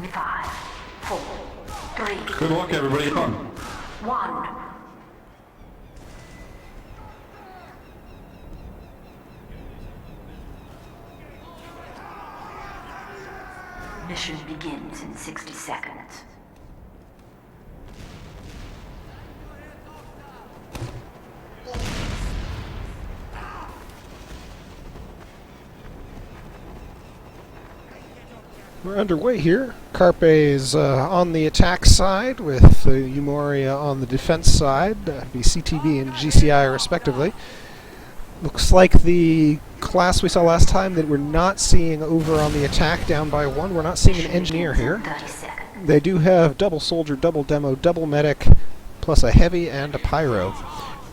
5, 4, 3. Good luck, everybody. Fun. 1. Mission begins in 60 seconds. We're underway here. Carpe is on the attack side with Umoria on the defense side, be CTB and GCI respectively. Looks like the class we saw last time that we're not seeing over on the attack down by 1. We're not seeing an engineer here. They do have double soldier, double demo, double medic, plus a heavy and a pyro.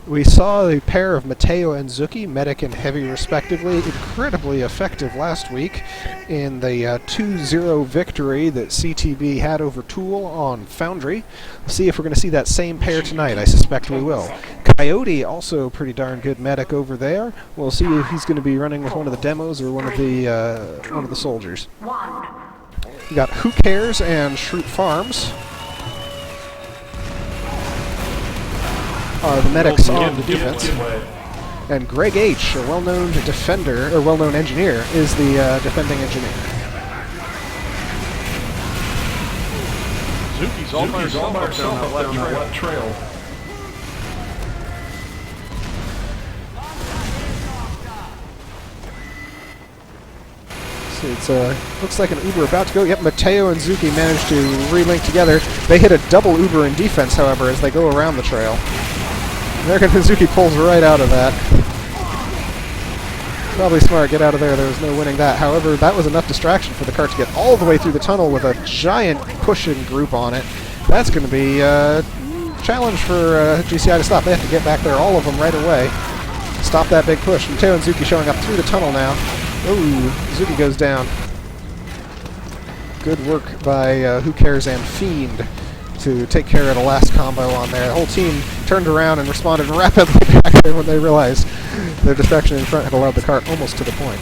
We saw a pair of Matteo and Zuki, medic and heavy respectively, incredibly effective last week in the 2-0 victory that CTB had over Tool on Foundry. Let's see if we're going to see that same pair tonight. I suspect we will. Coyote, also pretty darn good medic over there. We'll see if he's going to be running with one of the demos or one of the soldiers. We got Who Cares and Shroot Farms. Are the medics on the defense. And Greg H., a well-known defender, or well-known engineer, is the defending engineer. Zuki's all by herself up down that left trail. So it looks like an Uber about to go. Yep, Matteo and Zuki managed to relink together. They hit a double Uber in defense, however, as they go around the trail. American Hazuki pulls right out of that. Probably smart, get out of there. There was no winning that. However, that was enough distraction for the cart to get all the way through the tunnel with a giant pushing group on it. That's going to be a challenge for GCI to stop. They have to get back there, all of them, right away. Stop that big push. Matteo and Zuki showing up through the tunnel now. Ooh, Zuki goes down. Good work by Who Cares and Fiend to take care of the last combo on there. The whole team turned around and responded rapidly back there when they realized their distraction in front had allowed the cart almost to the point.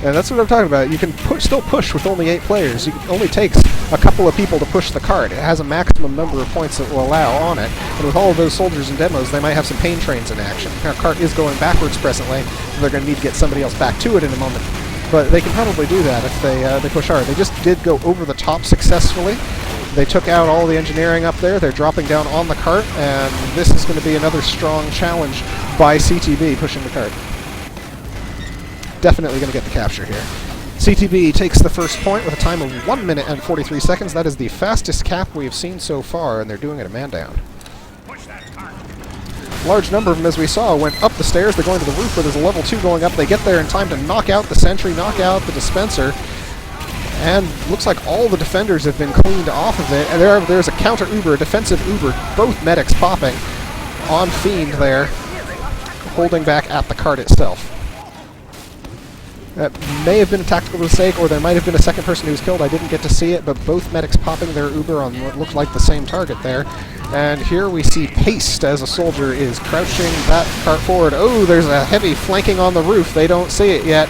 And that's what I'm talking about. You can still push with only 8 players. It only takes a couple of people to push the cart. It has a maximum number of points that will allow on it. And with all of those soldiers and demos, they might have some pain trains in action. Our cart is going backwards presently, so they're going to need to get somebody else back to it in a moment. But they can probably do that if they push hard. They just did go over the top successfully. They took out all the engineering up there. They're dropping down on the cart, and this is going to be another strong challenge by CTB pushing the cart. Definitely going to get the capture here. CTB takes the first point with a time of 1 minute and 43 seconds. That is the fastest cap we have seen so far, and they're doing it a man down. Large number of them, as we saw, went up the stairs. They're going to the roof where there's a level 2 going up. They get there in time to knock out the sentry, knock out the dispenser. And looks like all the defenders have been cleaned off of it. And there's a counter Uber, a defensive Uber, both medics popping on Fiend there, holding back at the cart itself. That may have been a tactical mistake, or there might have been a second person who was killed. I didn't get to see it, but both medics popping their Uber on what looked like the same target there. And here we see Paste as a soldier is crouching that cart forward. Oh, there's a heavy flanking on the roof. They don't see it yet.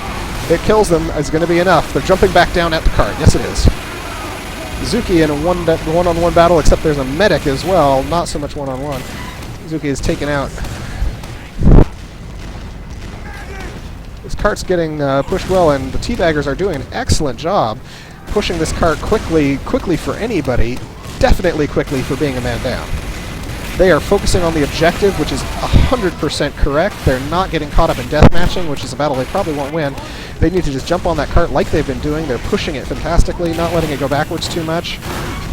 It kills them. It's going to be enough. They're jumping back down at the cart. Yes, it is. Zuki in a one-on-one battle, except there's a medic as well. Not so much one-on-one. Zuki is taken out. This cart's getting pushed well, and the teabaggers are doing an excellent job pushing this cart quickly for anybody, definitely quickly for being a man down. They are focusing on the objective, which is 100% correct. They're not getting caught up in deathmatching, which is a battle they probably won't win. They need to just jump on that cart like they've been doing. They're pushing it fantastically, not letting it go backwards too much.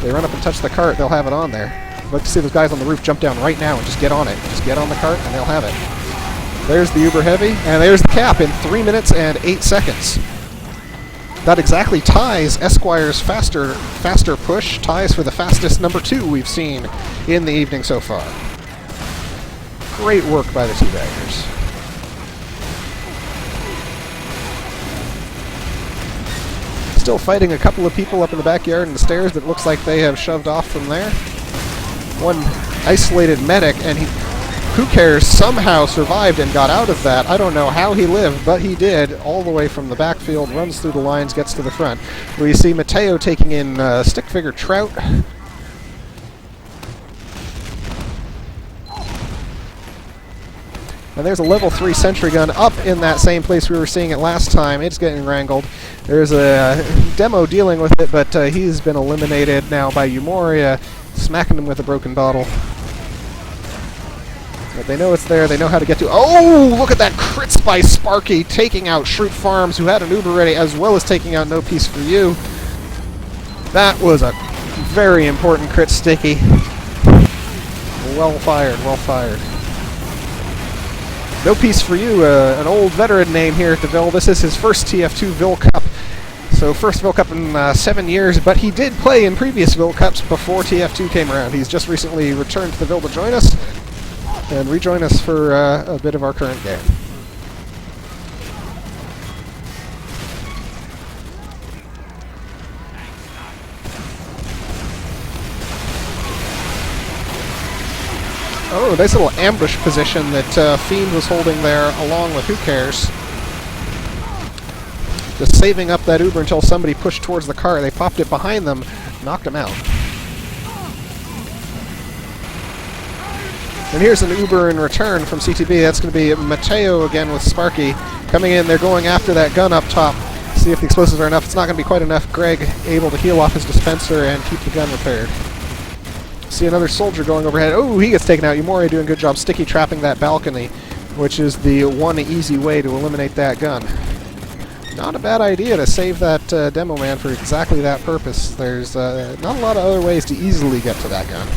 They run up and touch the cart, they'll have it on there. I'd like to see those guys on the roof jump down right now and just get on it. Just get on the cart and they'll have it. There's the Uber Heavy, and there's the cap in 3 minutes and 8 seconds. That exactly ties Esquire's faster push, ties for the fastest number 2 we've seen in the evening so far. Great work by the teabaggers. Still fighting a couple of people up in the backyard and the stairs that looks like they have shoved off from there. One isolated medic, and he Who Cares somehow survived and got out of that. I don't know how he lived, but he did, all the way from the backfield, runs through the lines, gets to the front. We see Mateo taking in stick figure Trout. And there's a level 3 sentry gun up in that same place we were seeing it last time. It's getting wrangled. There's a demo dealing with it, but he's been eliminated now by Umoria, smacking him with a broken bottle. But they know it's there. They know how to get to... Oh, look at that crits by Sparky, taking out Shroot Farms, who had an Uber ready, as well as taking out No Peace for You. That was a very important crit, Sticky. Well fired, well fired. No Peace for You, an old veteran name here at the Ville. This is his first TF2 Ville Cup. So first Ville Cup in 7 years, but he did play in previous Ville Cups before TF2 came around. He's just recently returned to the Ville to join us, and rejoin us for a bit of our current game. Oh, nice little ambush position that Fiend was holding there along with Who Cares. Just saving up that Uber until somebody pushed towards the car. They popped it behind them, knocked him out. And here's an Uber in return from CTB. That's going to be Mateo again with Sparky. Coming in, they're going after that gun up top. See if the explosives are enough. It's not going to be quite enough. Greg able to heal off his dispenser and keep the gun repaired. See another soldier going overhead. Oh, he gets taken out. Umoria doing a good job sticky trapping that balcony, which is the one easy way to eliminate that gun. Not a bad idea to save that demo man for exactly that purpose. There's not a lot of other ways to easily get to that gun.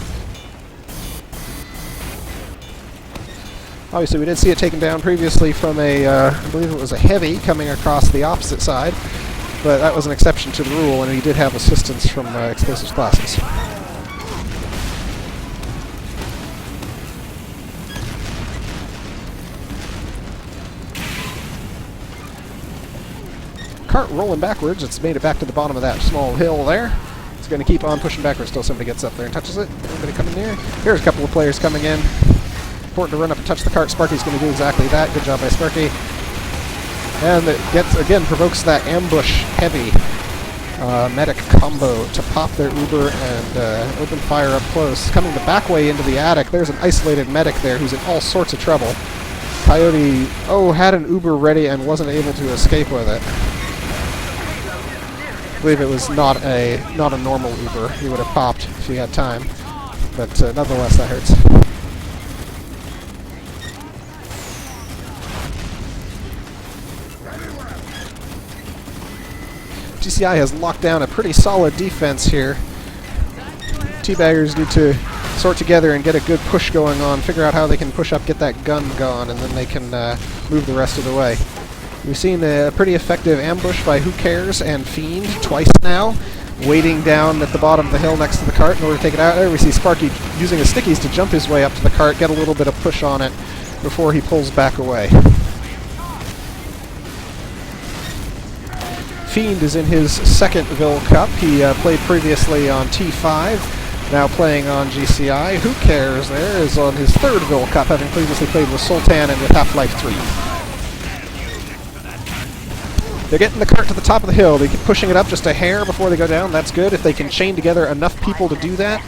Obviously, we did see it taken down previously from a, I believe it was a heavy coming across the opposite side, but that was an exception to the rule, and he did have assistance from explosives classes. Cart rolling backwards. It's made it back to the bottom of that small hill there. It's going to keep on pushing backwards till somebody gets up there and touches it. Anybody coming near? Here's a couple of players coming in. Important to run up and touch the cart. Sparky's going to do exactly that. Good job by Sparky. And it gets, again, provokes that ambush heavy medic combo to pop their Uber and open fire up close. Coming the back way into the attic, there's an isolated medic there who's in all sorts of trouble. Coyote, had an Uber ready and wasn't able to escape with it. I believe it was not a normal Uber. He would have popped if he had time, but nonetheless, that hurts. GCI has locked down a pretty solid defense here. Teabaggers need to sort together and get a good push going on, figure out how they can push up, get that gun gone, and then they can move the rest of the way. We've seen a pretty effective ambush by Who Cares and Fiend twice now, waiting down at the bottom of the hill next to the cart in order to take it out. There we see Sparky using his stickies to jump his way up to the cart, get a little bit of push on it before he pulls back away. Fiend is in his second Ville Cup. He played previously on T5, now playing on GCI. Who Cares there is on his third Ville Cup, having previously played with Sultan and with Half-Life 3. They're getting the cart to the top of the hill. They keep pushing it up just a hair before they go down. That's good. If they can chain together enough people to do that,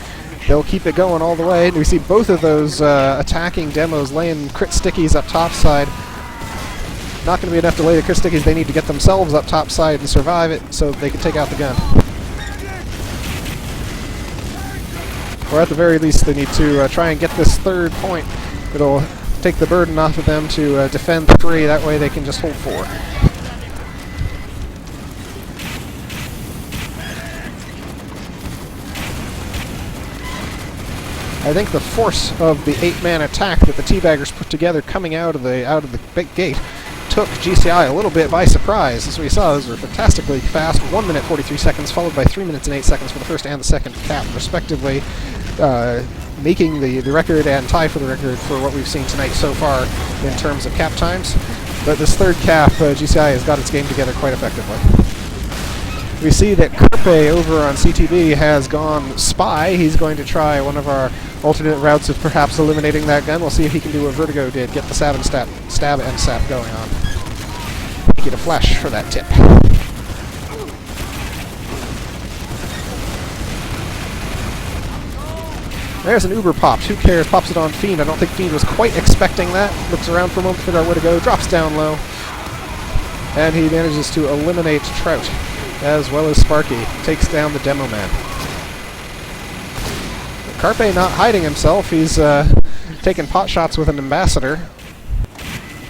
they'll keep it going all the way. And we see both of those attacking demos laying crit stickies up topside. Not going to be enough to lay the crit stickies. They need to get themselves up topside and survive it so they can take out the gun. Or at the very least, they need to try and get this third point. It'll take the burden off of them to defend 3. That way they can just hold 4. I think the force of the 8-man attack that the Teabaggers put together coming out of the big gate took GCI a little bit by surprise. As we saw, those were fantastically fast. 1 minute 43 seconds, followed by 3 minutes and 8 seconds for the first and the second cap, respectively, making the record and tie for the record for what we've seen tonight so far in terms of cap times. But this third cap, GCI has got its game together quite effectively. We see that Carpe over on CTB has gone spy. He's going to try one of our alternate routes of perhaps eliminating that gun. We'll see if he can do what Vertigo did, get the stab and sap going on. Thank you to Flash for that tip. There's an Uber popped. Who cares? Pops it on Fiend. I don't think Fiend was quite expecting that. Looks around for a moment to figure out where to go. Drops down low. And he manages to eliminate Trout, as well as Sparky. Takes down the Demo Man. Carpe not hiding himself. He's taking pot shots with an Ambassador.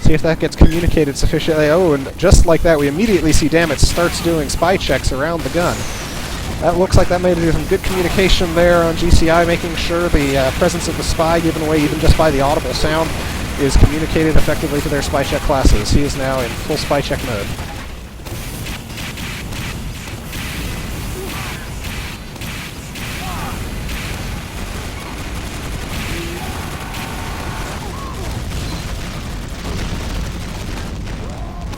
See if that gets communicated sufficiently. Oh, and just like that, we immediately see Dammit starts doing spy checks around the gun. That looks like that made some good communication there on GCI, making sure the presence of the spy, given away even just by the audible sound, is communicated effectively to their spy check classes. He is now in full spy check mode.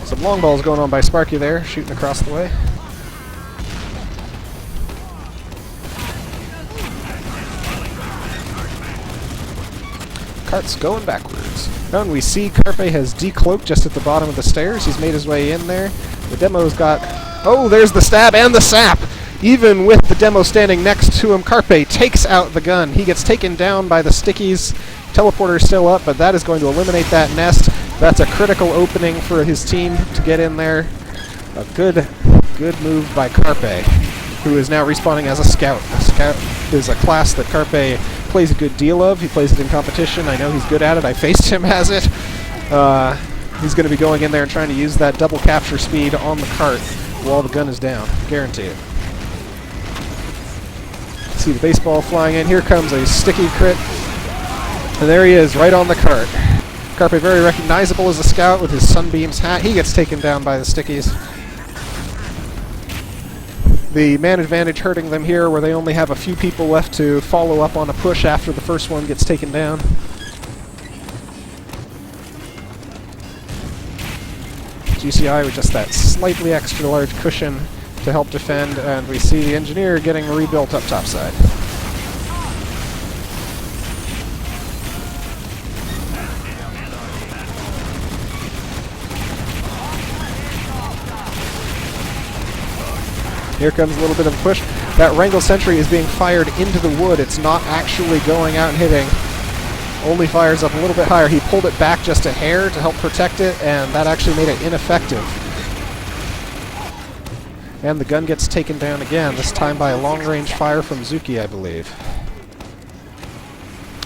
Some long balls going on by Sparky there, shooting across the way. Cart's going backwards. And we see Carpe has decloaked just at the bottom of the stairs. He's made his way in there. The Demo's got... Oh, there's the stab and the sap! Even with the Demo standing next to him, Carpe takes out the gun. He gets taken down by the stickies. Teleporter's still up, but that is going to eliminate that nest. That's a critical opening for his team to get in there. A good move by Carpe, who is now respawning as a scout. A scout is a class that Carpe plays a good deal of. He plays it in competition. I know he's good at it. I faced him as it. He's going to be going in there and trying to use that double capture speed on the cart while the gun is down. Guaranteed. See the baseball flying in. Here comes a sticky crit. And there he is, right on the cart. Carpe very recognizable as a scout with his Sunbeams hat. He gets taken down by the stickies. The man advantage hurting them here, where they only have a few people left to follow up on a push after the first one gets taken down. GCI with just that slightly extra large cushion to help defend, and we see the Engineer getting rebuilt up topside. Here comes a little bit of a push. That Wrangle Sentry is being fired into the wood. It's not actually going out and hitting. Only fires up a little bit higher. He pulled it back just a hair to help protect it, and that actually made it ineffective. And the gun gets taken down again, this time by a long-range fire from Zuki, I believe.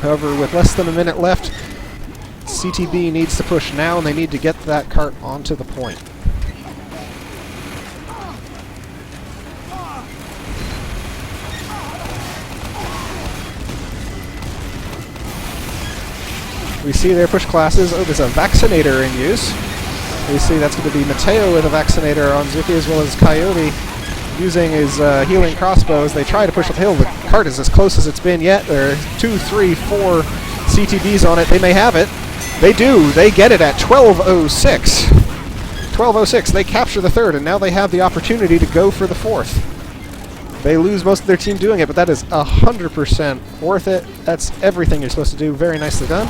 However, with less than a minute left, CTB needs to push now, and they need to get that cart onto the point. We see their push classes. Oh, there's a Vaccinator in use. We see that's going to be Mateo with a Vaccinator on Zuki, as well as Coyote using his healing crossbows. They try to push up the hill. The cart is as close as it's been yet. There are 2, 3, 4 CTBs on it. They may have it. They do. They get it at 12:06. 12:06. They capture the third, and now they have the opportunity to go for the fourth. They lose most of their team doing it, but that is 100% worth it. That's everything you're supposed to do. Very nicely done.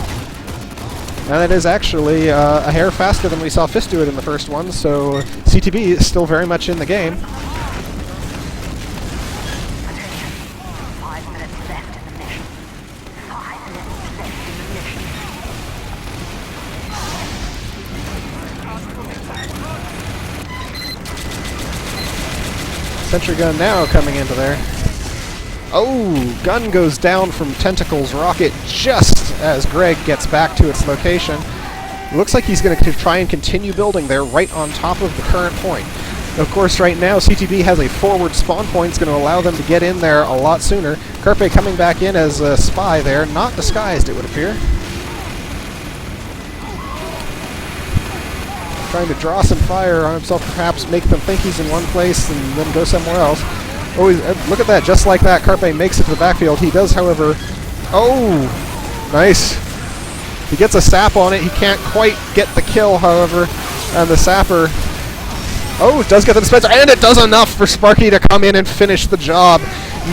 And that is actually a hair faster than we saw Fist do it in the first one, so CTB is still very much in the game. 5 minutes left in the mission. 5 minutes left in the mission. Sentry gun now coming into there. Oh, gun goes down from Tentacle's rocket just as Greg gets back to its location. Looks like he's going to try and continue building there right on top of the current point. Of course, right now, CTB has a forward spawn point. It's going to allow them to get in there a lot sooner. Carpe coming back in as a spy there, not disguised, it would appear. Trying to draw some fire on himself, perhaps make them think he's in one place and then go somewhere else. Oh, look at that, just like that, Carpe makes it to the backfield. He does, however... Oh! Nice. He gets a sap on it. He can't quite get the kill, however, and the sapper... Oh, it does get the dispenser, and it does enough for Sparky to come in and finish the job.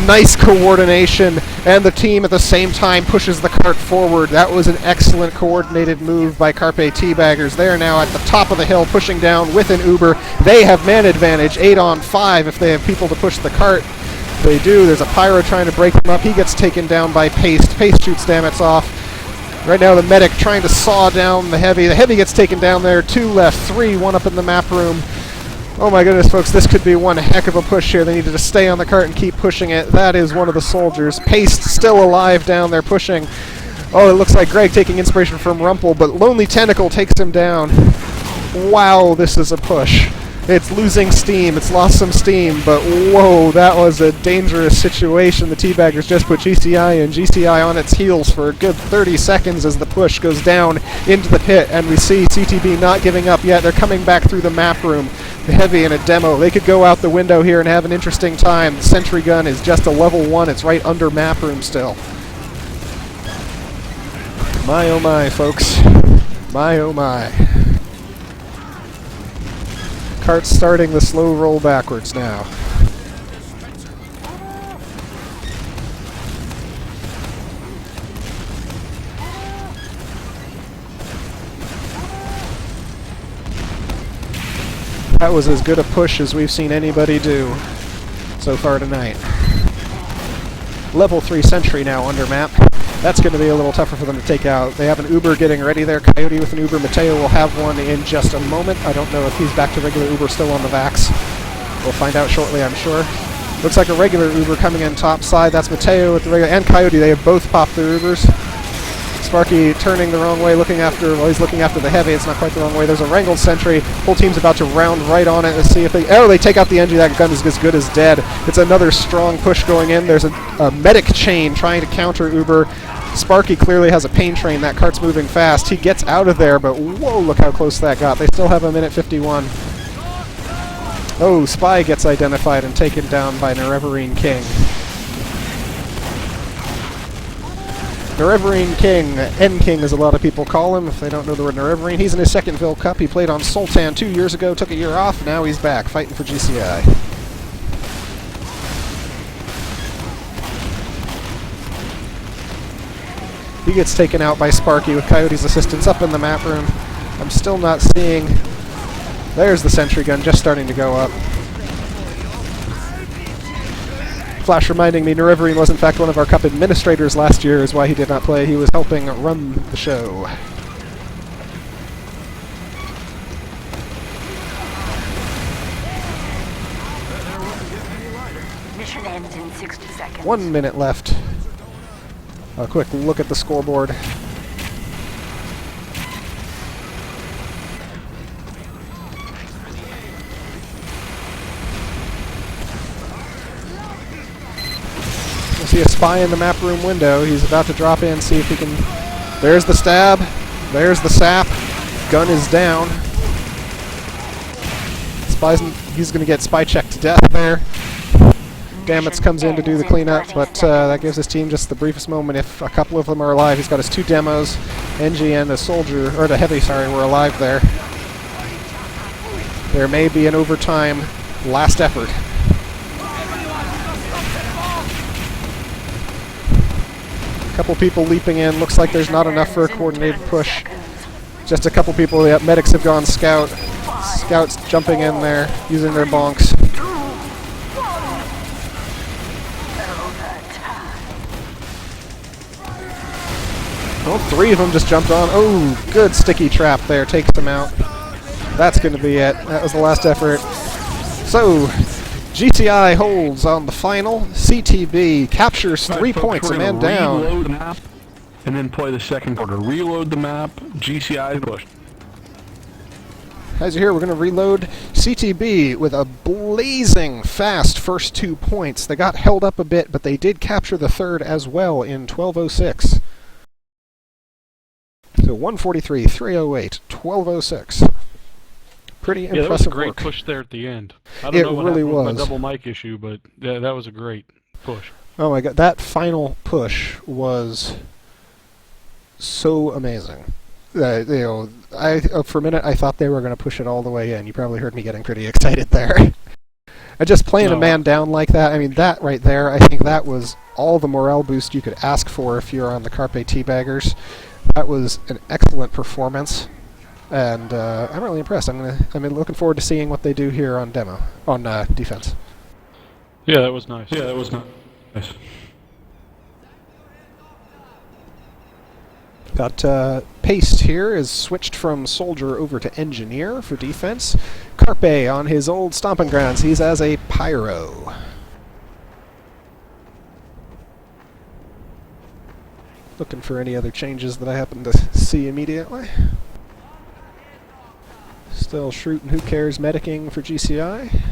Nice coordination, and the team at the same time pushes the cart forward. That was an excellent coordinated move by Carpe Teabaggers. They are now at the top of the hill pushing down with an Uber. They have man advantage, 8 on 5 if they have people to push the cart. They do. There's a Pyro trying to break them up. He gets taken down by Paste. Paste shoots Stamets off. Right now the medic trying to saw down the Heavy. The Heavy gets taken down there. 2 left, 3, 1 up in the map room. Oh my goodness, folks, this could be one heck of a push here. They needed to stay on the cart and keep pushing it. That is one of the soldiers. Paste still alive down there pushing. Oh, it looks like Greg taking inspiration from Rumple, but Lonely Tentacle takes him down. Wow, this is a push. It's losing steam. It's lost some steam, but whoa, that was a dangerous situation. The Teabaggers just put GCI and GCI on its heels for a good 30 seconds as the push goes down into the pit, and we see CTB not giving up yet. They're coming back through the map room. The Heavy in a demo. They could go out the window here and have an interesting time. The sentry gun is just a level 1. It's right under map room still. My oh my, folks. My oh my. Cart's starting the slow roll backwards now. That was as good a push as we've seen anybody do so far tonight. Level 3 sentry now under map. That's going to be a little tougher for them to take out. They have an Uber getting ready there. Coyote with an Uber. Mateo will have one in just a moment. I don't know if he's back to regular Uber, still on the Vax. We'll find out shortly, I'm sure. Looks like a regular Uber coming in top side. That's Mateo with the regular, and Coyote. They have both popped their Ubers. Sparky turning the wrong way, looking after, well, he's looking after the Heavy. It's not quite the wrong way. There's a wrangled sentry. Whole team's about to round right on it and see if they, oh, they take out the NG. That gun is as good as dead. It's another strong push going in. There's a medic chain trying to counter Uber. Sparky clearly has a pain train. That cart's moving fast. He gets out of there, but whoa, look how close that got. They still have a minute 51. Oh, Spy gets identified and taken down by Nerevarine King. Nerevarine King, N-King as a lot of people call him, if they don't know the word Nerevarine. He's in his second Ville Cup. He played on Sultan 2 years ago, took a year off, now he's back, fighting for GCI. He gets taken out by Sparky with Coyote's assistance up in the map room. I'm still not seeing... There's the sentry gun just starting to go up. Flash reminding me Nerevarine was in fact one of our Cup administrators last year, is why he did not play. He was helping run the show. Mission ends in 60 seconds. 1 minute left. A quick look at the scoreboard. See a Spy in the map room window. He's about to drop in, see if he can... There's the stab. There's the sap. Gun is down. Spy's... He's going to get Spy checked to death there. Dammits comes in to do the cleanup, but that gives his team just the briefest moment. If a couple of them are alive, he's got his 2 demos. NG and the soldier, or the Heavy, sorry, were alive there. There may be an overtime last effort. Couple people leaping in. Looks like there's not enough for a coordinated push. Just a couple people. The medics have gone scout. Scouts jumping in there, using their bonks. Oh, 3 of them just jumped on. Oh, good sticky trap there. Takes them out. That's going to be it. That was the last effort. So, GCI holds on the final. CTB captures 3 points, a man down. Reload the map and then play the second quarter. Reload the map, GCI push. As you hear, we're going to reload. CTB with a blazing fast first 2 points. They got held up a bit, but they did capture the third as well in 12:06. So 143, 308, 12:06. Pretty impressive that was a great work. push there at the end. I don't know what really happened was. with my double mic issue, but that was a great push. Oh my god, that final push was so amazing. For a minute I thought they were going to push it all the way in. You probably heard me getting pretty excited there. Just playing a No. man down like that, I mean, that right there, I think that was all the morale boost you could ask for if you're on the Carpe Teabaggers. That was an excellent performance, and I'm really impressed. I'm looking forward to seeing what they do here on defense. Yeah, that was nice. Yeah, that was nice. Got Paste here is switched from Soldier over to Engineer for defense. Carpe on his old stomping grounds. He's as a Pyro. Looking for any other changes that I happen to see immediately. Still Shroot and Who Cares medicing for GCI.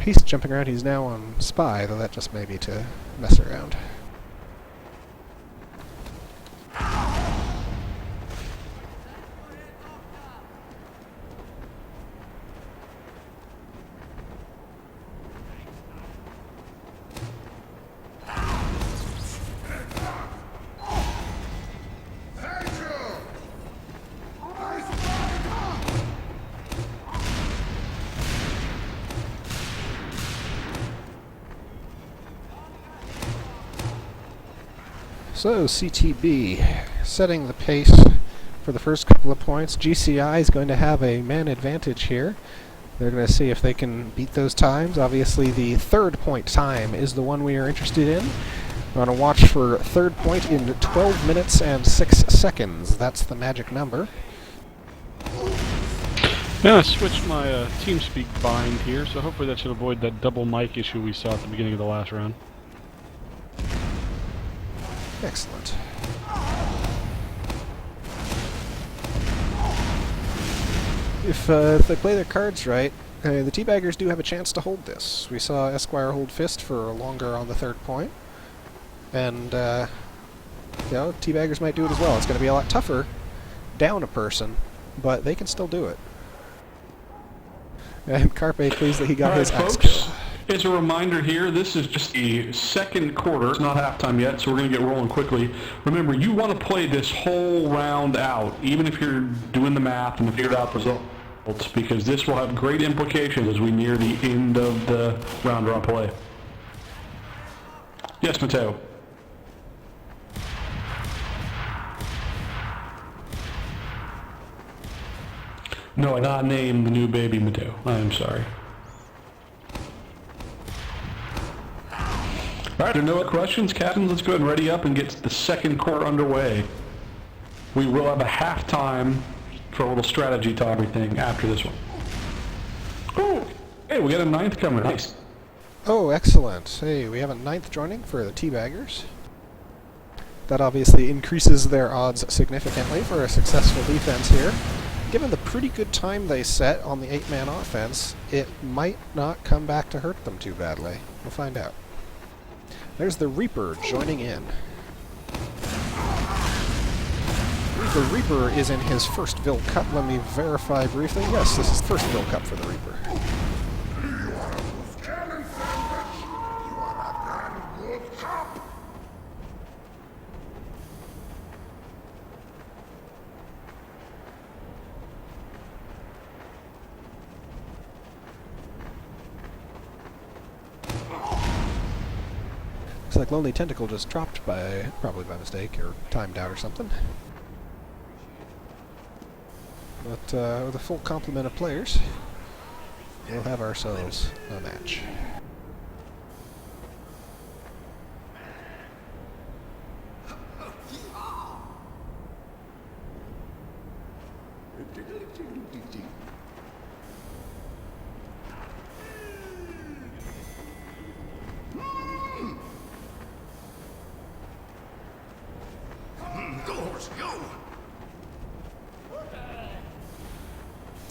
He's jumping around. He's now on Spy, though that just may be to mess around. So, CTB setting the pace for the first couple of points. GCI is going to have a man advantage here. They're going to see if they can beat those times. Obviously, the third point time is the one we are interested in. We're going to watch for third point in 12 minutes and 6 seconds. That's the magic number. Yeah, I switched my TeamSpeak bind here, so hopefully that should avoid that double mic issue we saw at the beginning of the last round. Excellent. If they play their cards right, the Teabaggers do have a chance to hold this. We saw Esquire hold Fist for longer on the third point, and Teabaggers might do it as well. It's going to be a lot tougher down a person, but they can still do it. And Carpe pleased that he got his axe kill. As a reminder here, this is just the second quarter. It's not halftime yet, so we're going to get rolling quickly. Remember, you want to play this whole round out, even if you're doing the math and figured out the results, because this will have great implications as we near the end of the round draw play. Yes, Mateo. No, I did not name the new baby Mateo. I am sorry. All right, there are no other questions, Captain. Let's go ahead and ready up and get the second quarter underway. We will have a halftime for a little strategy to everything after this one. Oh, hey, we got a ninth coming. Nice. Oh, excellent. Hey, we have a ninth joining for the Teabaggers. That obviously increases their odds significantly for a successful defense here. Given the pretty good time they set on the 8-man offense, it might not come back to hurt them too badly. We'll find out. There's the Reaper joining in. The Reaper is in his first Ville Cup. Let me verify briefly. Yes, this is the first Ville Cup for the Reaper. Looks like Lonely Tentacle just dropped probably by mistake or timed out or something. But with a full complement of players, we'll have ourselves a match.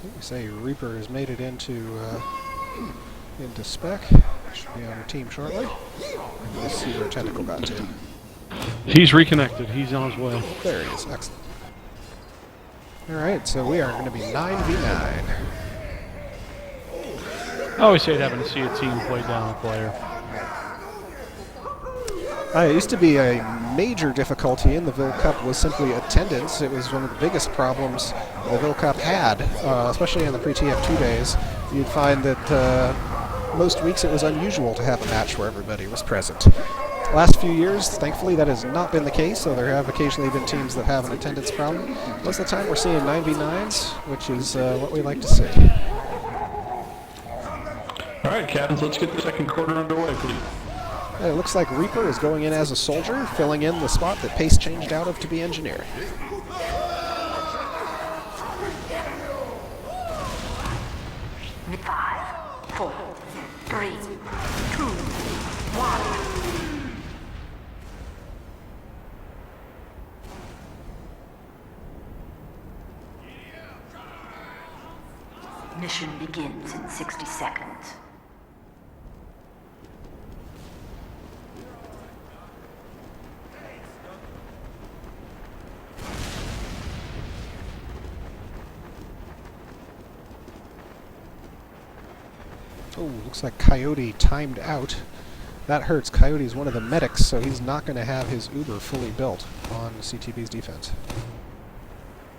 We say Reaper has made it into spec. Should be on our team shortly. Let's see where Tentacle got to. He's reconnected. He's on his way. There he is. Excellent. Alright, so we are going to be 9v9. I always hate having to see a team play down a player. It used to be a major difficulty in the Ville Cup was simply attendance. It was one of the biggest problems the Ville Cup had, especially in the pre-TF2 days. You'd find that most weeks it was unusual to have a match where everybody was present. Last few years, thankfully, that has not been the case, so there have occasionally been teams that have an attendance problem. Most of the time we're seeing 9v9s, which is what we like to see. All right, Captains, let's get the second quarter underway, please. It looks like Reaper is going in as a soldier, filling in the spot that Pace changed out of to be engineer. In 5, 4, 3, 2, 1. Mission begins in 60 seconds. Oh, looks like Coyote timed out. That hurts. Coyote's one of the medics, so he's not going to have his Uber fully built on CTB's defense.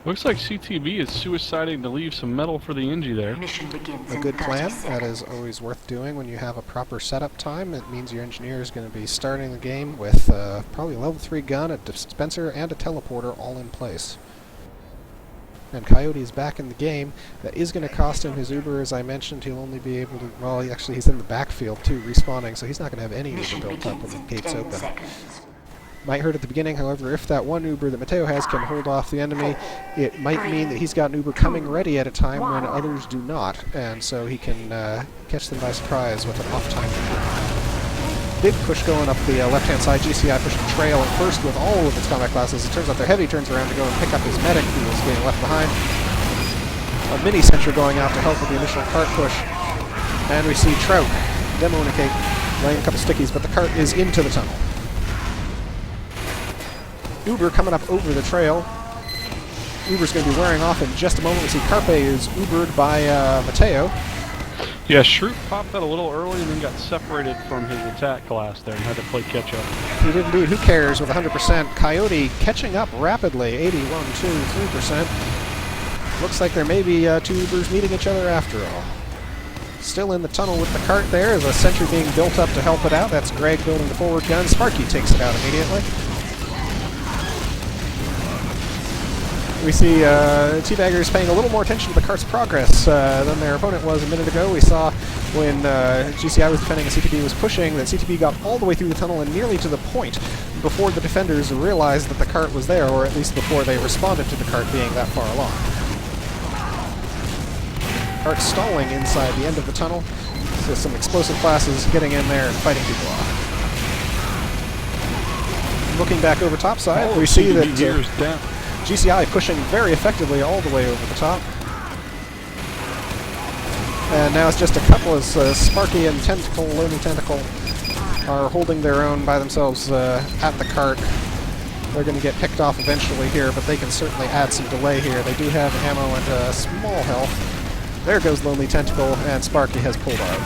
Looks like CTB is suiciding to leave some metal for the Engie there. Mission begins A in good 30 plan. seconds. That is always worth doing when you have a proper setup time. It means your engineer is going to be starting the game with probably a level 3 gun, a dispenser, and a teleporter all in place. And Coyote is back in the game. That is going to cost him his Uber, as I mentioned. He'll only be able to... Well, actually, he's in the backfield, too, respawning, so he's not going to have any Mission Uber built up begins with in the gates 10 open. seconds. Might hurt at the beginning, however, if that one Uber that Mateo has can hold off the enemy, it might mean that he's got an Uber coming ready at a time when others do not, and so he can catch them by surprise with an off-time Uber. Big push going up the left-hand side. GCI pushing trail at first with all of its combat classes. It turns out their heavy turns around to go and pick up his medic, who is getting left behind. A mini sentry going out to help with the initial cart push. And we see Trout, Demo and a Cake, laying a couple stickies, but the cart is into the tunnel. Uber coming up over the trail. Uber's going to be wearing off in just a moment. We see Carpe is Ubered by Mateo. Yeah, Shroot popped that a little early and then got separated from his attack class there and had to play catch-up. He did indeed. Who cares with 100%? Coyote catching up rapidly. 81, 2, 3%. Looks like there may be two Ubers meeting each other after all. Still in the tunnel with the cart there. There's a sentry being built up to help it out. That's Greg building the forward gun. Sparky takes it out immediately. We see Teabaggers paying a little more attention to the cart's progress than their opponent was a minute ago. We saw when GCI was defending and CTB was pushing that CTB got all the way through the tunnel and nearly to the point before the defenders realized that the cart was there, or at least before they responded to the cart being that far along. Cart stalling inside the end of the tunnel, so some explosive classes getting in there and fighting people off. Looking back over topside, we see that GCI pushing very effectively all the way over the top. And now it's just a couple as Sparky and Tentacle, Lonely Tentacle, are holding their own by themselves at the cart. They're going to get picked off eventually here, but they can certainly add some delay here. They do have ammo and small health. There goes Lonely Tentacle, and Sparky has pulled out.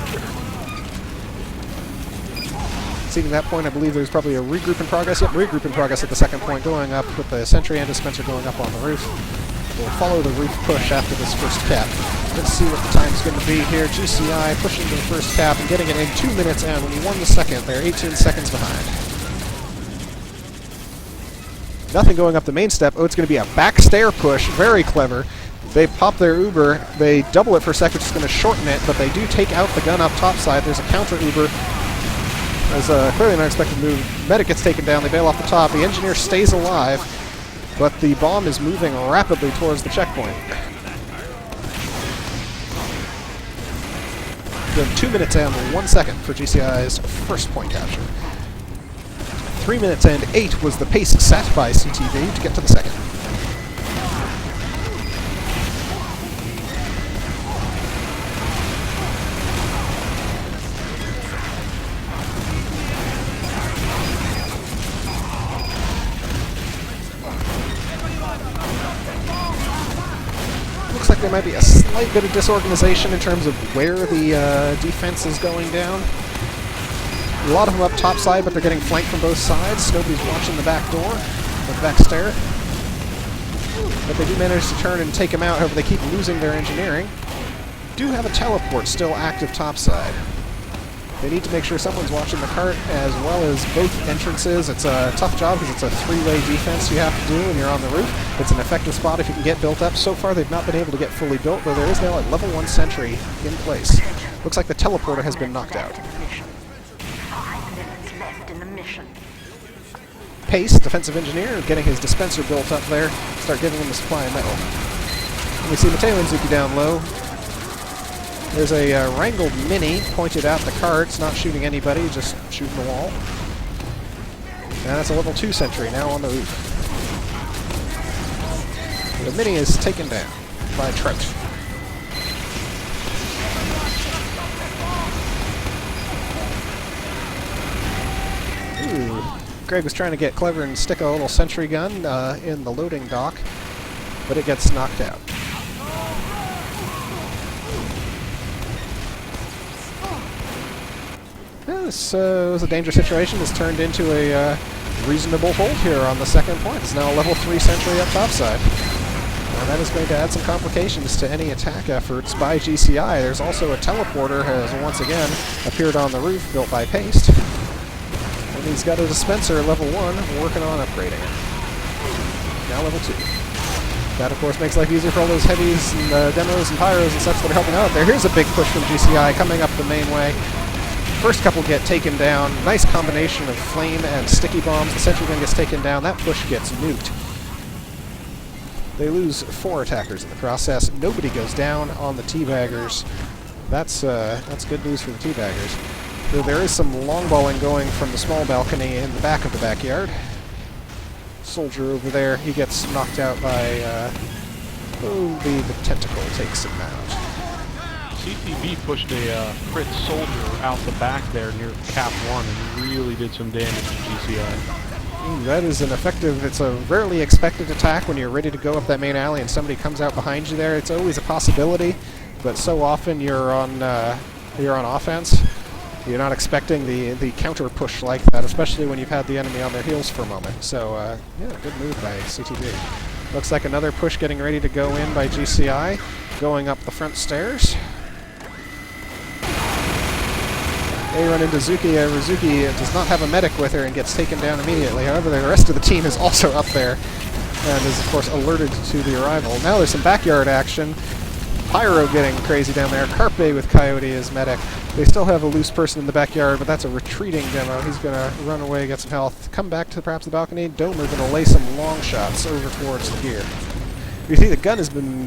Seeing that point, I believe there's probably a regroup in progress. Yep, regroup in progress at the second point, going up with the sentry and dispenser going up on the roof. We'll follow the roof push after this first cap. Let's see what the time's going to be here. GCI pushing to the first cap and getting it in 2 minutes, and when you won the second, they're 18 seconds behind. Nothing going up the main step. Oh, it's going to be a back stair push. Very clever. They pop their Uber. They double it for a sec, which is going to shorten it, but they do take out the gun up topside. There's a counter Uber. As clearly an unexpected move. Medic gets taken down. They bail off the top. The engineer stays alive, but the bomb is moving rapidly towards the checkpoint. Then 2 minutes and 1 second for GCI's first point capture. 3 minutes and 8 was the pace set by CTB to get to the second. Looks like there might be a slight bit of disorganization in terms of where the defense is going down. A lot of them up top side, but they're getting flanked from both sides. Nobody's watching the back door, or the back stair. But they do manage to turn and take them out, however they keep losing their engineering. Do have a teleport still active topside. They need to make sure someone's watching the cart as well as both entrances. It's a tough job because it's a three-way defense you have to do when you're on the roof. It's an effective spot if you can get built up. So far they've not been able to get fully built, though there is now a level 1 sentry in place. Looks like the teleporter has been knocked out. 5 minutes left in the mission. Pace, defensive engineer, getting his dispenser built up there. Start giving him a supply of metal. And we see Mateo and Zuki down low. There's a wrangled mini pointed at the cart. It's not shooting anybody, just shooting the wall. And that's a level 2 sentry now on the roof. The mini is taken down by Trout. Ooh. Greg was trying to get clever and stick a little sentry gun in the loading dock, but it gets knocked out. This was a dangerous situation. This turned into a reasonable hold here on the second point. It's now a level 3 sentry up topside. And that is going to add some complications to any attack efforts by GCI. There's also a teleporter has once again appeared on the roof, built by Paste. And he's got a dispenser, level 1, working on upgrading it. Now level 2. That, of course, makes life easier for all those heavies and demos and pyros and such that are helping out there. Here's a big push from GCI coming up the main way. First couple get taken down. Nice combination of flame and sticky bombs. The sentry gun gets taken down. That push gets nuked. They lose 4 attackers in the process. Nobody goes down on the teabaggers. That's good news for the teabaggers. Though there is some longballing going from the small balcony in the back of the backyard. Soldier over there, he gets knocked out by the tentacle takes him out. CTB pushed a crit soldier out the back there near Cap 1 and really did some damage to GCI. That is an effective, it's a rarely expected attack when you're ready to go up that main alley and somebody comes out behind you there. It's always a possibility, but so often you're on offense. You're not expecting the counter push like that, especially when you've had the enemy on their heels for a moment. So, yeah, good move by CTB. Looks like another push getting ready to go in by GCI, going up the front stairs. They run into Zuki. Rizuki does not have a medic with her and gets taken down immediately. However, the rest of the team is also up there and is, of course, alerted to the arrival. Now there's some backyard action. Pyro getting crazy down there. Carpe with Coyote as medic. They still have a loose person in the backyard, but that's a retreating demo. He's going to run away, get some health, come back to perhaps the balcony. Domer going to lay some long shots over towards the gear. You see the gun has been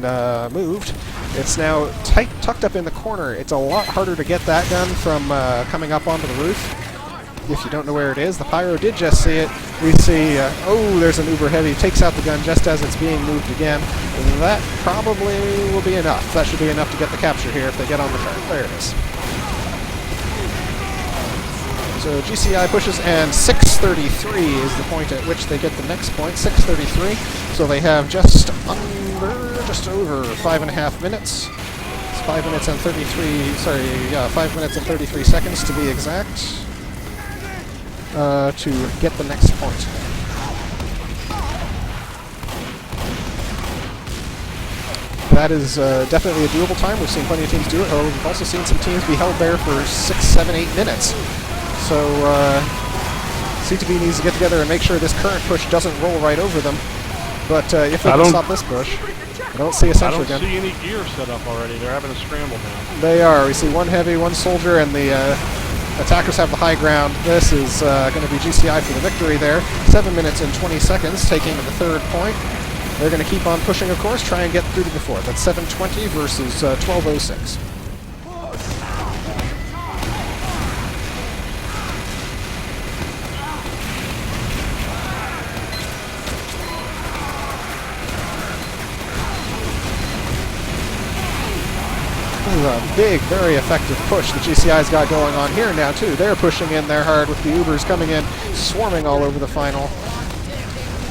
moved. It's now tucked up in the corner. It's a lot harder to get that gun from coming up onto the roof if you don't know where it is. The Pyro did just see it. We see, oh, there's an Uber Heavy. Takes out the gun just as it's being moved again. That probably will be enough. That should be enough to get the capture here if they get on the cart. There it is. So GCI pushes, and 6:33 is the point at which they get the next point. 6:33. So they have just over 5.5 minutes. It's 5 minutes and 33. Sorry, yeah, 5 minutes and 33 seconds to be exact. To get the next point. That is definitely a doable time. We've seen plenty of teams do it. However, we've also seen some teams be held there for 6, 7, 8 minutes. So CTB needs to get together and make sure this current push doesn't roll right over them. But if they can stop this push, I don't see a sentry gun. I don't see any gear set up already. They're having a scramble now. They are. We see one heavy, one soldier, and the attackers have the high ground. This is going to be GCI for the victory there. 7 minutes and 20 seconds, taking the third point. They're going to keep on pushing, of course, try and get through to the fourth. That's 7:20 versus 12:06. This is a big, very effective push that GCI's got going on here now, too. They're pushing in there hard with the Ubers coming in, swarming all over the final.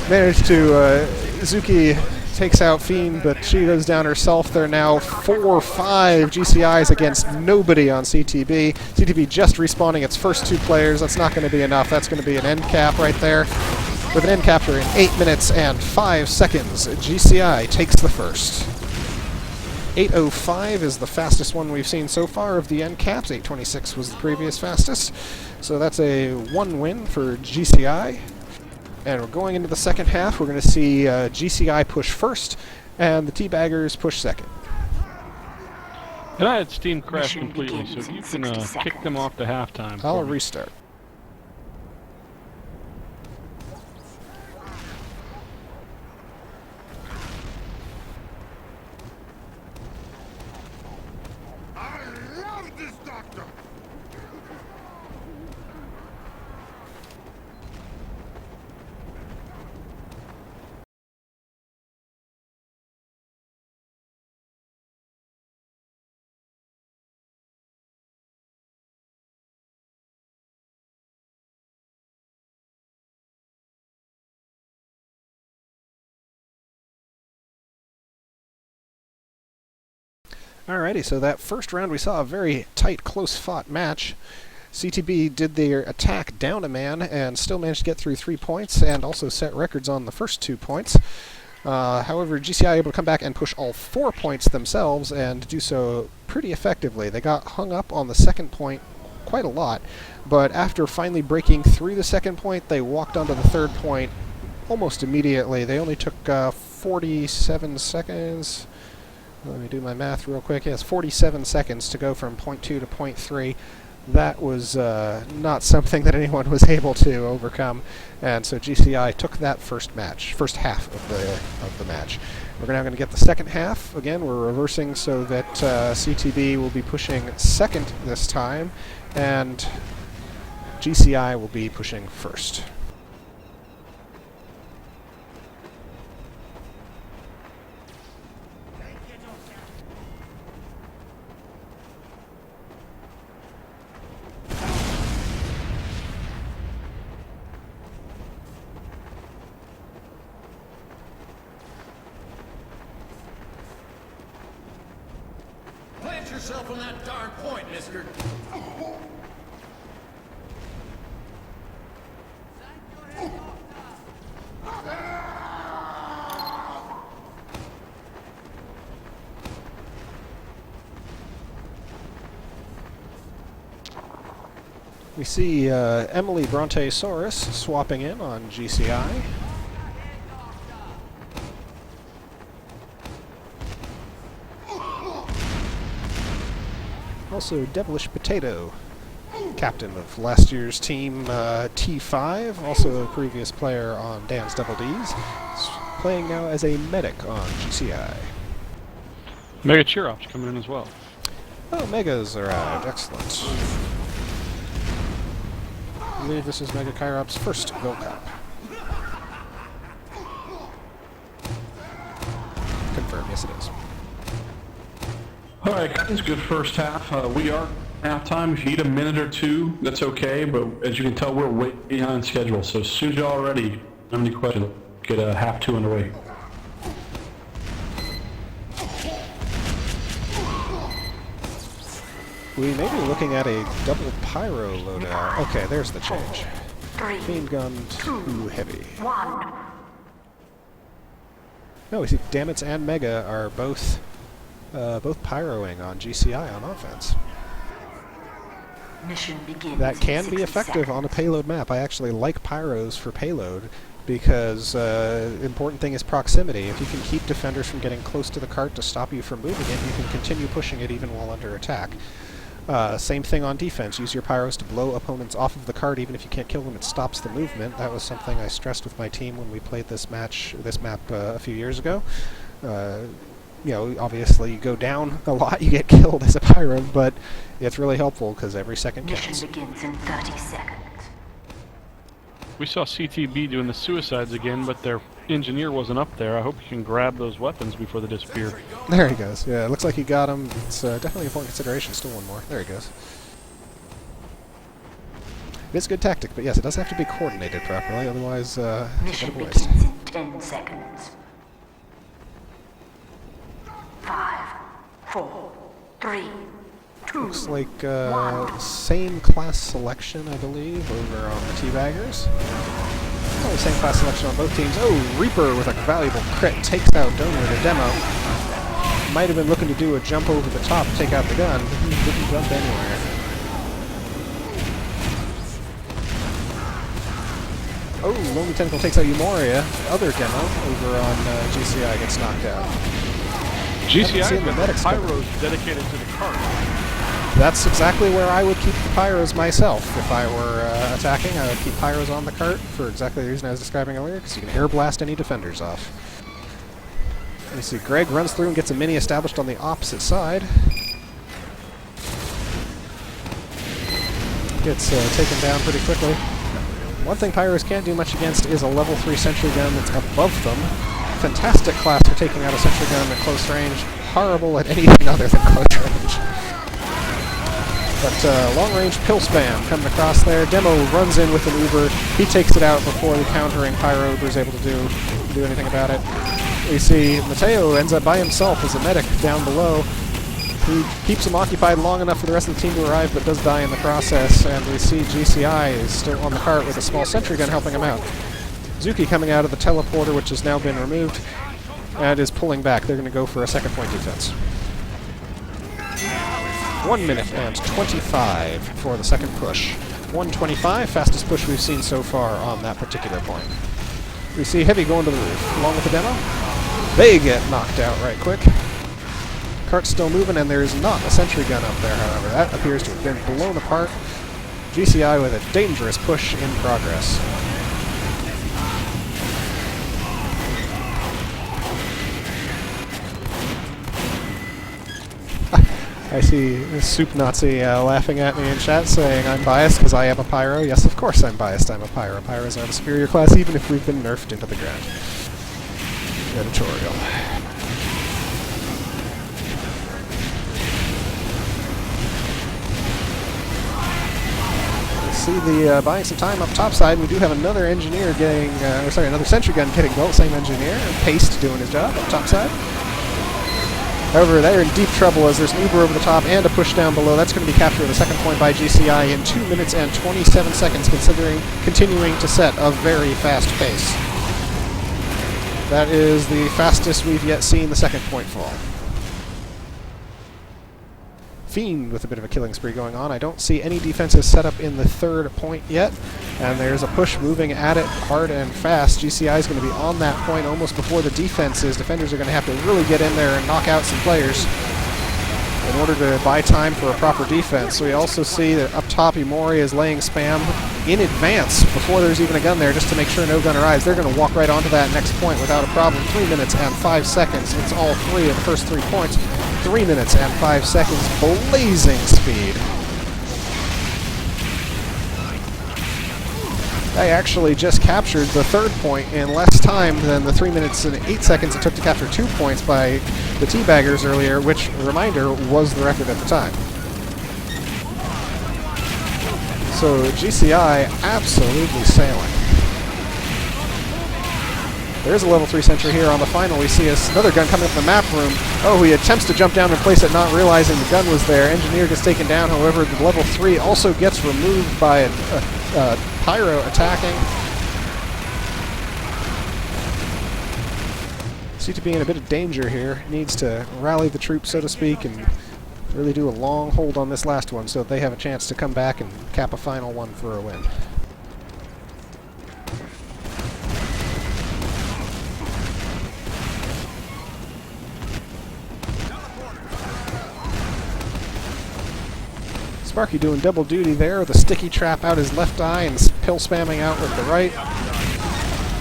Managed to, Zuki takes out Fiend, but she goes down herself. There are now 4 or 5 GCIs against nobody on CTB. CTB just respawning its first 2 players. That's not going to be enough. That's going to be an end cap right there. With an end capture in 8 minutes and 5 seconds, GCI takes the first. 8:05 is the fastest one we've seen so far of the end caps. 8:26 was the previous fastest. So that's a 1 win for GCI. And we're going into the second half. We're going to see GCI push first, and the Teabaggers push second. And I had Steam crash completely, so if you can kick them off to halftime. I'll restart. Alrighty, so that first round we saw a very tight, close-fought match. CTB did their attack down a man and still managed to get through 3 points and also set records on the first 2 points. However, GCI able to come back and push all 4 points themselves and do so pretty effectively. They got hung up on the second point quite a lot, but after finally breaking through the second point, they walked onto the third point almost immediately. They only took 47 seconds. Let me do my math real quick. Yes, 47 seconds to go from point 2 to point 3. That was not something that anyone was able to overcome, and so GCI took that first half of the match. We're now going to get the second half. Again, we're reversing so that CTB will be pushing second this time, and GCI will be pushing first. Plant yourself on that darn point, mister. We see Emily Brontesaurus swapping in on GCI. Also, Devilish Potato, captain of last year's team T5, also a previous player on Dan's Double D's, playing now as a medic on GCI. Mega Cheer Ops coming in as well. Oh, Megas arrived. Excellent. I believe this is Mega Kairop's first Ville Cup. Confirm, yes it is. Alright guys, good first half. We are halftime. If you need a minute or two, that's okay, but as you can tell, we're way behind schedule. So as soon as y'all are ready, if you have any questions, get a half 2 underway. We may be looking at a double pyro loadout. Okay, there's the change. 3, Beam gun too heavy. 1. No, we see Damits and Mega are both pyroing on GCI on offense. Mission begins. That can in be 60 effective seconds. on a payload map. I actually like pyros for payload because the important thing is proximity. If you can keep defenders from getting close to the cart to stop you from moving it, you can continue pushing it even while under attack. Same thing on defense. Use your pyros to blow opponents off of the cart. Even if you can't kill them, it stops the movement. That was something I stressed with my team when we played this map a few years ago. You know, obviously you go down a lot, you get killed as a pyro, but it's really helpful because every second Mission counts. begins in 30 seconds. We saw CTB doing the suicides again, but their engineer wasn't up there. I hope you can grab those weapons before they disappear. There he goes. Yeah, it looks like he got him. It's definitely an important consideration. Still one more. There he goes. It's a good tactic, but yes, it does have to be coordinated properly, otherwise it's a bit Mission of a waste. begins in 10 seconds. 5, 4, 3, 2. Looks like same class selection, I believe, over on the Teabaggers. Oh, same class selection on both teams. Oh, Reaper with a valuable crit takes out Donor the demo. Might have been looking to do a jump over the top to take out the gun, but he didn't jump anywhere. Oh, Lonely Tentacle takes out Euphoria. Other demo over on GCI gets knocked out. GCI the medics pyros dedicated to the cart. That's exactly where I would keep the pyros myself. If I were attacking, I would keep pyros on the cart for exactly the reason I was describing earlier, because you can air blast any defenders off. You see Greg runs through and gets a mini established on the opposite side. Gets taken down pretty quickly. One thing pyros can't do much against is a level 3 sentry gun that's above them. Fantastic class for taking out a sentry gun at close range. Horrible at anything other than close range. But long-range pill spam coming across there. Demo runs in with an Uber. He takes it out before the countering Pyro Uber is able to do anything about it. We see Mateo ends up by himself as a medic down below. He keeps him occupied long enough for the rest of the team to arrive, but does die in the process. And we see GCI is still on the cart with a small sentry gun helping him out. Zuki coming out of the teleporter, which has now been removed, and is pulling back. They're going to go for a second point defense. 1 minute and 25 for the second push. 1:25, fastest push we've seen so far on that particular point. We see Heavy going to the roof, along with the demo. They get knocked out right quick. Cart's still moving, and there's not a sentry gun up there, however. That appears to have been blown apart. GCI with a dangerous push in progress. I see Soup Nazi laughing at me in chat saying I'm biased because I am a pyro. Yes, of course I'm biased. I'm a pyro. Pyros are the superior class even if we've been nerfed into the ground. Editorial. See the buying some time up top side. We do have another engineer getting, another sentry gun getting built. Same engineer. Paste doing his job up top side. However, they're in deep trouble as there's an Uber over the top and a push down below. That's going to be captured at the second point by GCI in 2 minutes and 27 seconds, continuing to set a very fast pace. That is the fastest we've yet seen the second point fall. Fiend with a bit of a killing spree going on. I don't see any defenses set up in the third point yet, and there's a push moving at it hard and fast. GCI is going to be on that point almost before the defenses. Defenders are going to have to really get in there and knock out some players in order to buy time for a proper defense. So we also see that up top Imori is laying spam in advance before there's even a gun there just to make sure no gun arrives. They're going to walk right onto that next point without a problem. 3 minutes and 5 seconds. It's all three of the first 3 points. 3 minutes and 5 seconds, blazing speed. They actually just captured the third point in less time than the 3 minutes and 8 seconds it took to capture 2 points by the Teabaggers earlier, which, reminder, was the record at the time. So GCI absolutely sailing. There's a level 3 sentry here on the final. We see another gun coming up in the map room. Oh, he attempts to jump down and place it, not realizing the gun was there. Engineer gets taken down. However, the level 3 also gets removed by a pyro attacking. CTB in a bit of danger here. Needs to rally the troops, so to speak, and really do a long hold on this last one so that they have a chance to come back and cap a final one for a win. Sparky doing double duty there with a sticky trap out his left eye and pill spamming out with the right.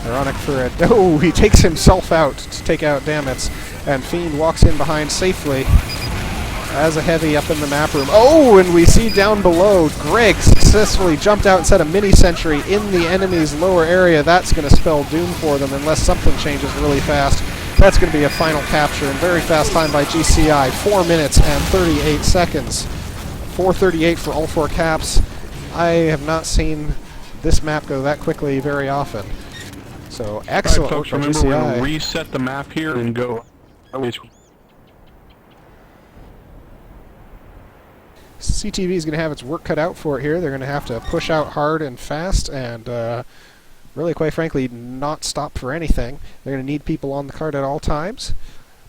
Ironic for it. Oh, he takes himself out to take out Damits, and Fiend walks in behind safely as a heavy up in the map room. Oh, and we see down below Greg successfully jumped out and set a mini sentry in the enemy's lower area. That's going to spell doom for them unless something changes really fast. That's going to be a final capture in very fast time by GCI. 4 minutes and 38 seconds. 4:38 for all 4 caps. I have not seen this map go that quickly very often. So excellent folks, work by remember we're going GCI. to reset the map here and go. CTV is going to have its work cut out for it here. They're going to have to push out hard and fast and really, quite frankly, not stop for anything. They're going to need people on the cart at all times.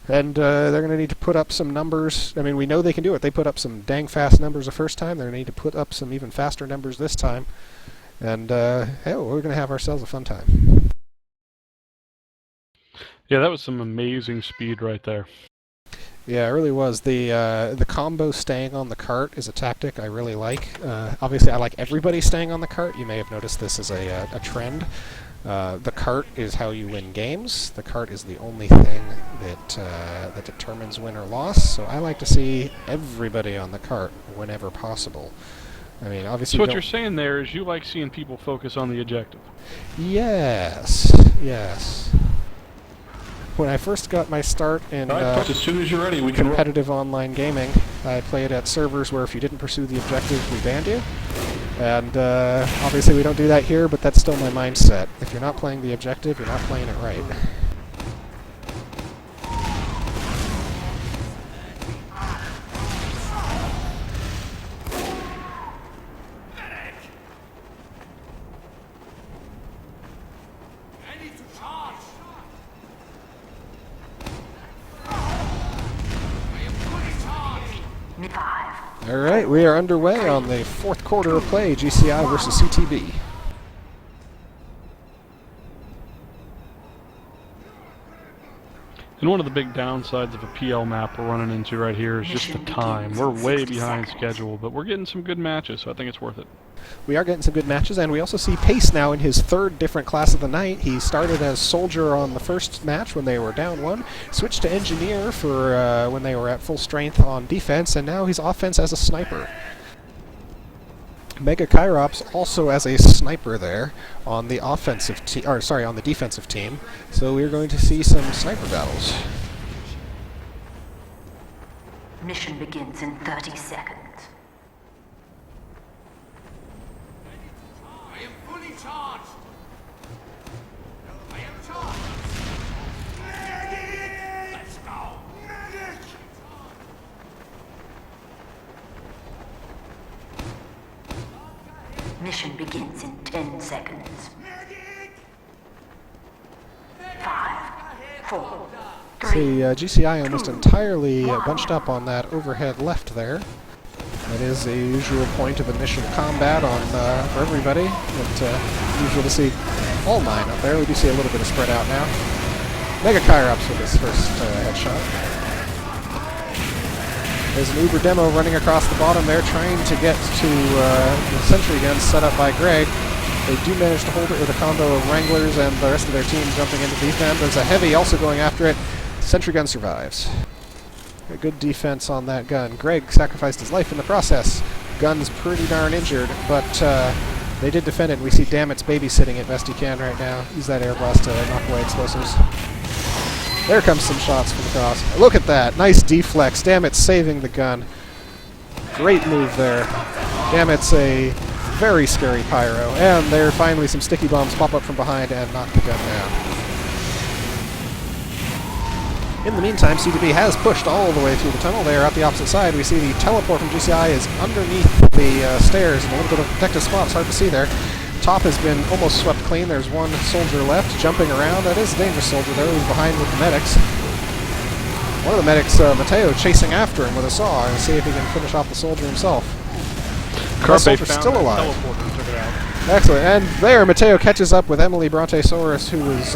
And they're going to need to put up some numbers. I mean, we know they can do it. They put up some dang fast numbers the first time. They're going to need to put up some even faster numbers this time. And, hey, we're going to have ourselves a fun time. Yeah, that was some amazing speed right there. Yeah, it really was. The combo staying on the cart is a tactic I really like. Obviously, I like everybody staying on the cart. You may have noticed this as a trend. The cart is how you win games. The cart is the only thing that determines win or loss. So I like to see everybody on the cart whenever possible. I mean, obviously. So what you're saying there is you like seeing people focus on the objective. Yes. Yes. When I first got my start in as soon as you're ready, we can competitive online gaming, I played at servers where if you didn't pursue the objective, we banned you. And obviously we don't do that here, but that's still my mindset. If you're not playing the objective, you're not playing it right. Alright, we are underway on the fourth quarter of play, GCI versus CTB. And one of the big downsides of a PL map we're running into right here is just the time. We're way behind schedule, but we're getting some good matches, so I think it's worth it. We are getting some good matches, and we also see Pace now in his third different class of the night. He started as Soldier on the first match when they were down one, switched to Engineer for when they were at full strength on defense, and now he's offense as a Sniper. Mega Kyrops also as a Sniper there on the offensive team, or sorry, on the defensive team. So we're going to see some sniper battles. Mission begins in 30 seconds. I am fully charged! I am charged! Medic! Let's go! Medic! Mission begins in 10 seconds. 5, 4, 3. See, GCI almost entirely bunched up on that overhead left there. That is a usual point of initial combat on for everybody. But usual to see all 9 up there. We do see a little bit of spread out now. Mega Kyrops with his first headshot. There's an Uber demo running across the bottom there, trying to get to the sentry gun set up by Greg. They do manage to hold it with a combo of Wranglers and the rest of their team jumping into defense. There's a heavy also going after it. Sentry gun survives. A good defense on that gun. Greg sacrificed his life in the process. Gun's pretty darn injured, but they did defend it. We see Damit's babysitting it best he can right now. Use that air blast to knock away explosives. There comes some shots from across. Look at that. Nice deflex. Damit's saving the gun. Great move there. Damit's a very scary pyro. And there finally some sticky bombs pop up from behind and knock the gun down. In the meantime, CTB has pushed all the way through the tunnel there at the opposite side. We see the teleport from GCI is underneath the stairs, and a little bit of protective spot. It's hard to see there. Top has been almost swept clean. There's one soldier left jumping around. That is a dangerous soldier there. He's behind with the medics. One of the medics, Mateo, chasing after him with a saw and see if he can finish off the soldier himself. The soldier's still alive. Took it out. Excellent. And there, Mateo catches up with Emily Brontesaurus, who was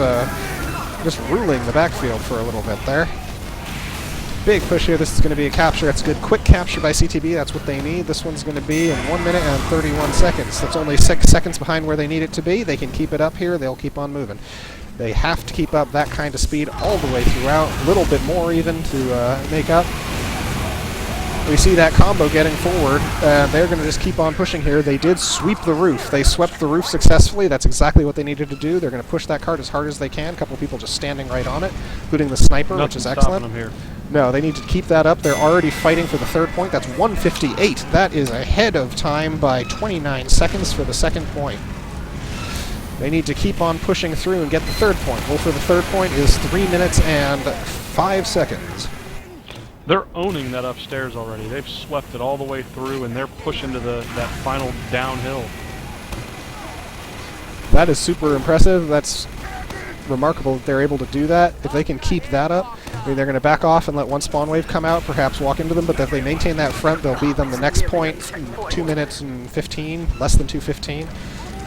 just ruling the backfield for a little bit there. Big push here. This is going to be a capture. That's a good quick capture by CTB. That's what they need. This one's going to be in 1 minute and 31 seconds. That's only 6 seconds behind where they need it to be. They can keep it up here. They'll keep on moving. They have to keep up that kind of speed all the way throughout. A little bit more even to make up. We see that combo getting forward. They're going to just keep on pushing here. They did sweep the roof. They swept the roof successfully. That's exactly what they needed to do. They're going to push that cart as hard as they can. A couple people just standing right on it, including the sniper, which is excellent. Them here. No, they need to keep that up. They're already fighting for the third point. That's 1:58. That is ahead of time by 29 seconds for the second point. They need to keep on pushing through and get the third point. Well, for the third point is 3 minutes and 5 seconds. They're owning that upstairs already. They've swept it all the way through, and they're pushing to that final downhill. That is super impressive. That's remarkable that they're able to do that. If they can keep that up, I mean, they're going to back off and let one spawn wave come out, perhaps walk into them, but if they maintain that front, they'll be them the next point in 2 minutes and 15, less than 2:15.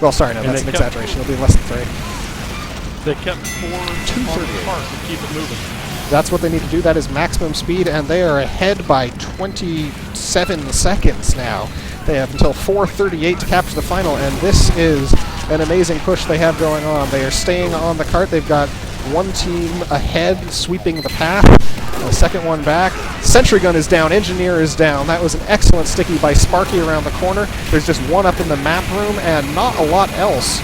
Well, sorry, no, that's an exaggeration. It'll be less than 3. They kept 4 on the cart to keep it moving. That's what they need to do. That is maximum speed, and they are ahead by 27 seconds now. They have until 4:38 to capture the final, and this is an amazing push they have going on. They are staying on the cart. They've got one team ahead, sweeping the path. The second one back. Sentry gun is down. Engineer is down. That was an excellent sticky by Sparky around the corner. There's just one up in the map room, and not a lot else.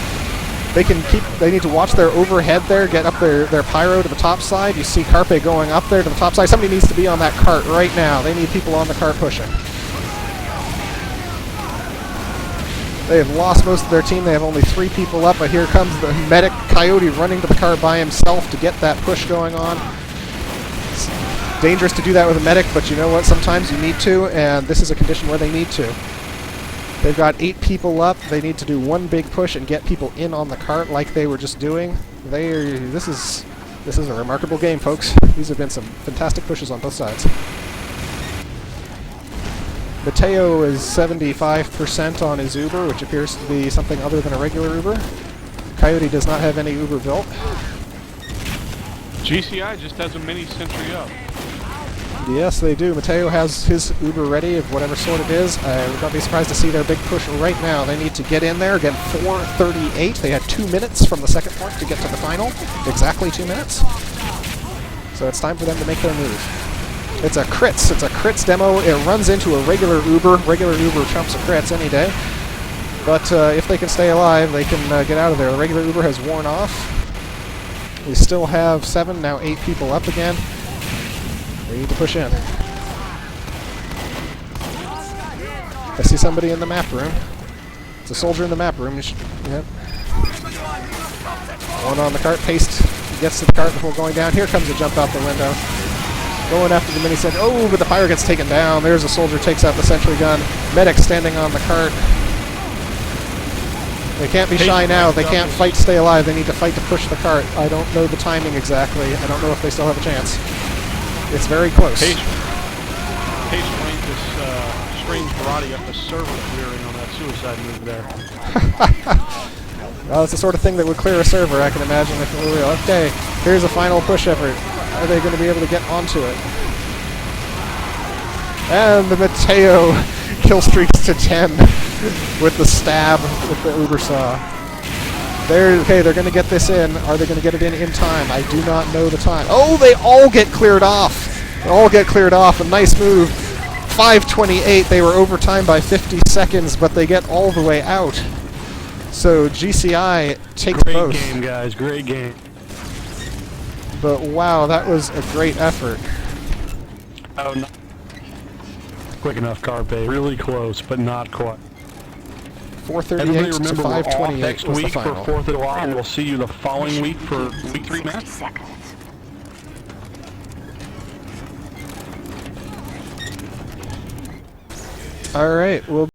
They need to watch their overhead there, get up their pyro to the top side. You see Carpe going up there to the top side. Somebody needs to be on that cart right now. They need people on the cart pushing. They have lost most of their team. They have only 3 people up, but here comes the medic Coyote running to the cart by himself to get that push going on. It's dangerous to do that with a medic, but you know what? Sometimes you need to, and this is a condition where they need to. They've got 8 people up. They need to do one big push and get people in on the cart like they were just doing. This is a remarkable game, folks. These have been some fantastic pushes on both sides. Mateo is 75% on his Uber, which appears to be something other than a regular Uber. Coyote does not have any Uber built. GCI just has a mini sentry up. Yes, they do. Mateo has his Uber ready of whatever sort it is. I would not be surprised to see their big push right now. They need to get in there, get 4:38. They had 2 minutes from the second point to get to the final. Exactly 2 minutes. So it's time for them to make their move. It's a crits. It's a crits demo. It runs into a regular Uber. Regular Uber trumps a crits any day. But if they can stay alive, they can get out of there. The regular Uber has worn off. We still have 7, now 8 people up again. We need to push in. I see somebody in the map room. It's a soldier in the map room. Yep. One on the cart. Paste gets to the cart before going down. Here comes a jump out the window. Going after the mini sentry. Oh, but the pyro gets taken down. There's a soldier, takes out the sentry gun. Medic standing on the cart. They can't be shy now. They can't fight to stay alive. They need to fight to push the cart. I don't know the timing exactly. I don't know if they still have a chance. It's very close. Paige blamed this strange karate up the server clearing on that suicide move there. Well, it's the sort of thing that would clear a server, I can imagine, if it were real. Okay, here's a final push effort. Are they going to be able to get onto it? And the Mateo kill streaks to 10 with the stab with the Uber saw. They're going to get this in. Are they going to get it in time? I do not know the time. Oh, they all get cleared off. They all get cleared off. A nice move. 5:28. They were over time by 50 seconds, but they get all the way out. So GCI takes both. Great game, guys. Great game. But wow, that was a great effort. Oh, no. Quick enough, Carpe. Really close, but not quite. 4:38 to remember, we're off 5:28 next was the week for final. 4th of July, and we'll see you the following week for week 3 match. 60 seconds. All right, we'll